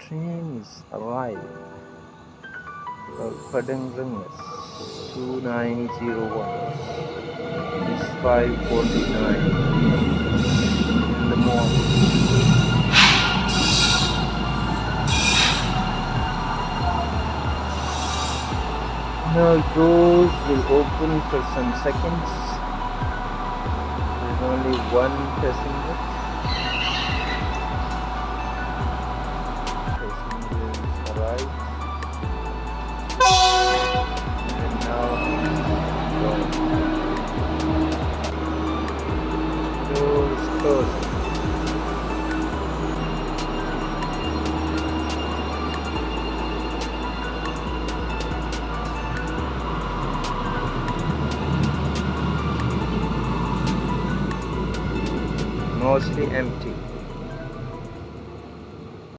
train is arriving. Padang Ranges 2901 is 5:49 in the morning. Now doors will open for some seconds. There's only one passenger. Passengers arrived. And now doors closed. Mostly empty.